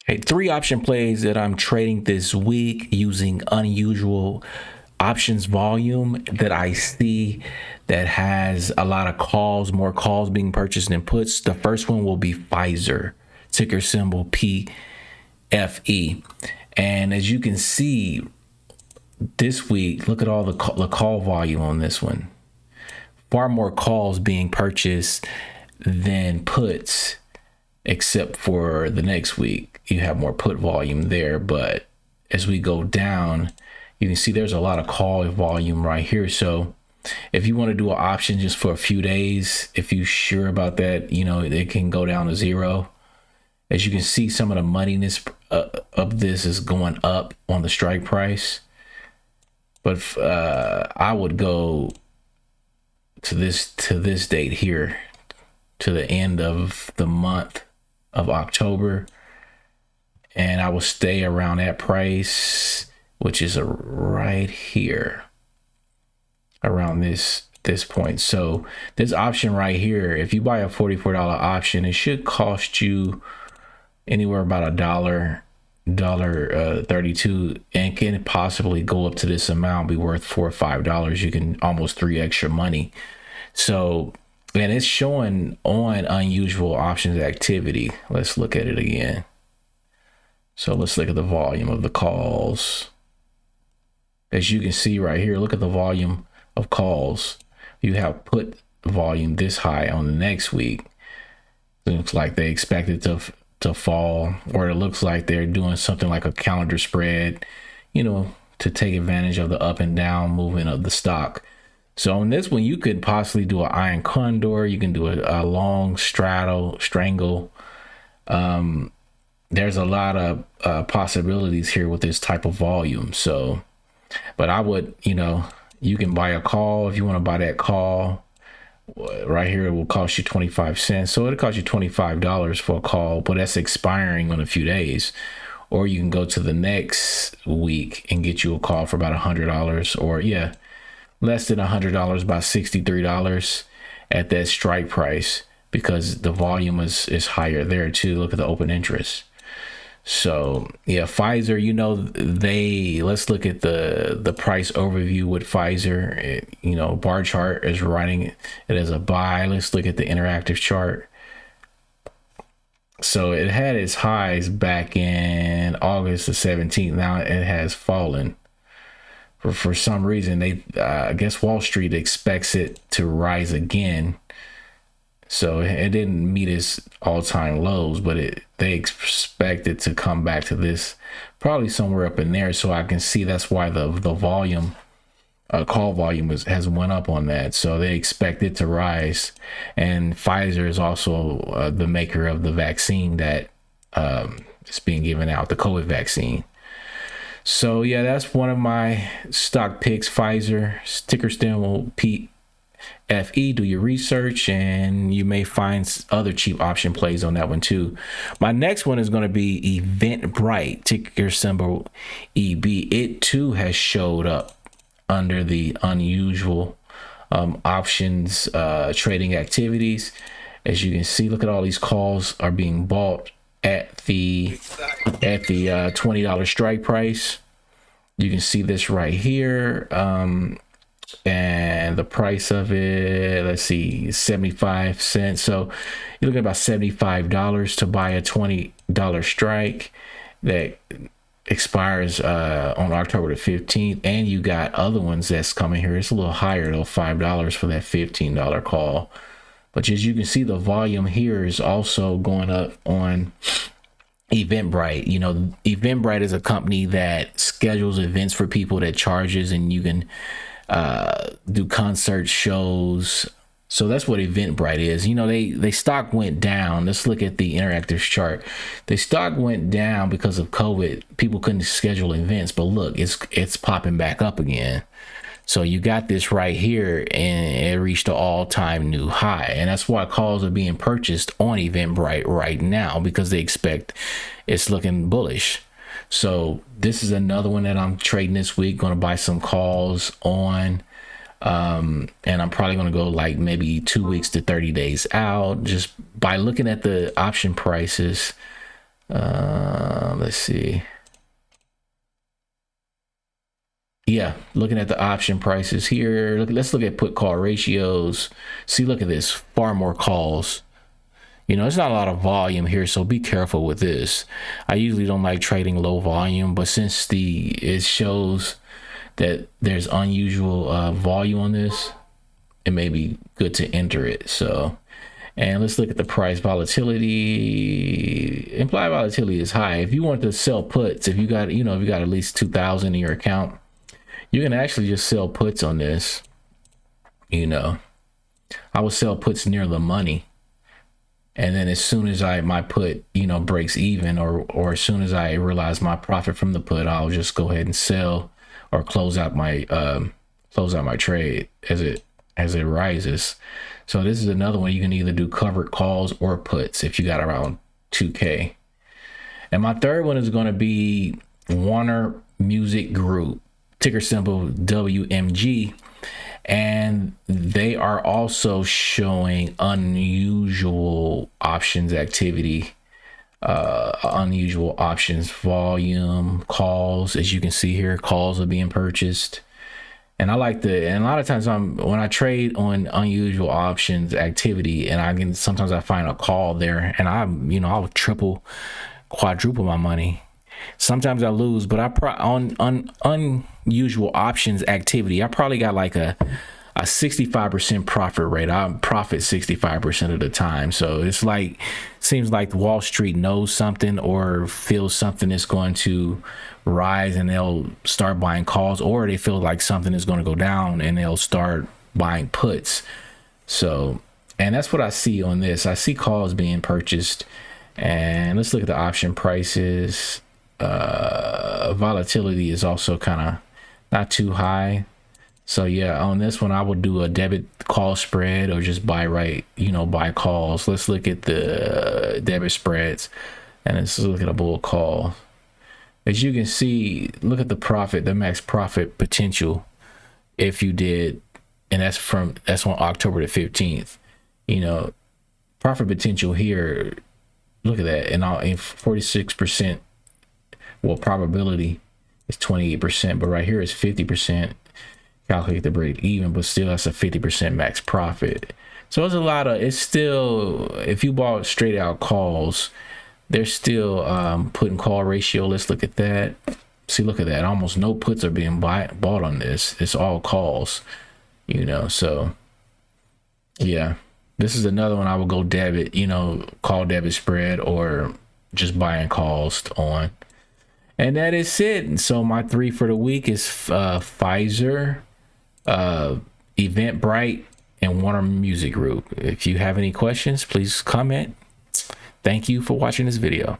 Okay, three option plays that I'm trading this week using unusual options volume that I see that has a lot of calls, more calls being purchased than puts. The first one will be Pfizer, ticker symbol PFE. And as you can see this week, look at all the call volume on this one. Far more calls being purchased than puts, except for the next week. You have more put volume there, but as we go down, you can see there's a lot of call volume right here. So if you want to do an option just for a few days, if you're sure about that, you know, it can go down to zero. As you can see, some of the moneyness of this is going up on the strike price. But I would go to this date here, to the end of the month of October, and I will stay around that price, which is right here, around this point. So this option right here, if you buy a $44 option, it should cost you anywhere about $1.32, and can possibly go up to this amount, be worth $4 or $5. You can almost 3 extra money. So, and it's showing on unusual options activity. Let's look at it again. So let's look at the volume of the calls. As you can see right here, look at the volume of calls. You have put volume this high on the next week. It looks like they expect it to fall, or it looks like they're doing something like a calendar spread, you know, to take advantage of the up and down movement of the stock. So on this one, you could possibly do an iron condor. You can do a long strangle. There's a lot of possibilities here with this type of volume. So, but I would, you know, you can buy a call if you want to buy that call. Right here, it will cost you 25 cents. So it'll cost you $25 for a call, but that's expiring in a few days. Or you can go to the next week and get you a call for about $100, or less than $100, about $63 at that strike price, because the volume is higher there too. Look at the open interest. So yeah, Pfizer, you know, let's look at the price overview with Pfizer. You know, bar chart is writing it as a buy. Let's look at the interactive chart. So it had its highs back in August the 17th. Now it has fallen. For some reason, I guess Wall Street expects it to rise again. So it didn't meet its all-time lows, but they expect it to come back to this, probably somewhere up in there. So I can see that's why the volume, call volume has went up on that. So they expect it to rise. And Pfizer is also the maker of the vaccine that is being given out, the COVID vaccine. So yeah, that's one of my stock picks, Pfizer, ticker symbol PFE. Do your research, and you may find other cheap option plays on that one too. My next one is going to be Eventbrite, ticker symbol EB. It too has showed up under the unusual options trading activities. As you can see, look at all these calls are being bought at the $20 strike price. You can see this right here, and the price of it, let's see, 75 cents. So you're looking at about $75 to buy a $20 strike that expires on October the 15th. And you got other ones that's coming here. It's a little higher though, $5 for that $15 call. But as you can see, the volume here is also going up on Eventbrite. You know, Eventbrite is a company that schedules events for people, that charges, and you can do concert shows. So that's what Eventbrite is. You know, they stock went down. Let's look at the interactive chart. The stock went down because of COVID. People couldn't schedule events, but look, it's popping back up again. So you got this right here, and it reached an all-time new high. And that's why calls are being purchased on Eventbrite right now, because they expect it's looking bullish. So this is another one that I'm trading this week. Going to buy some calls on, and I'm probably going to go like maybe 2 weeks to 30 days out, just by looking at the option prices. let's see. Yeah, looking at the option prices here. Let's look at put call ratios. See, look at this, far more calls. It's not a lot of volume here, so be careful with this. I usually don't like trading low volume, but since it shows that there's unusual volume on this, it may be good to enter it. So, and let's look at the price volatility. Implied volatility is high. If you want to sell puts, if you got at least 2,000 in your account, you can actually just sell puts on this. I would sell puts near the money. And then as soon as my put, breaks even, or as soon as I realize my profit from the put, I'll just go ahead and sell or close out my trade as it rises. So this is another one. You can either do covered calls or puts if you got around 2K. And my third one is going to be Warner Music Group, ticker symbol WMG. And they are also showing unusual options activity, unusual options volume, calls. As you can see here, calls are being purchased. And and a lot of times when I trade on unusual options activity, and sometimes I find a call there, and I'll triple, quadruple my money. Sometimes I lose, but on unusual options activity, I probably got like a 65% profit rate. I profit 65% of the time. So it's seems like Wall Street knows something or feels something is going to rise and they'll start buying calls, or they feel like something is going to go down and they'll start buying puts. So, and that's what I see on this. I see calls being purchased, and let's look at the option prices. Volatility is also kind of not too high. So yeah, on this one, I would do a debit call spread or just buy calls. Let's look at the debit spreads, and let's look at a bull call. As you can see, look at the max profit potential if you did, and that's on October the 15th. Profit potential here, look at that, and 46%. Well, probability is 28%, but right here is 50%. Calculate the break even, but still that's a 50% max profit. So it's still, if you bought straight out calls, they're still putting call ratio. Let's look at that. See, look at that. Almost no puts are being bought on this. It's all calls, so yeah, this is another one I would go debit, call debit spread, or just buying calls on. And that is it. So my 3 for the week is Pfizer, Eventbrite, and Warner Music Group. If you have any questions, please comment. Thank you for watching this video.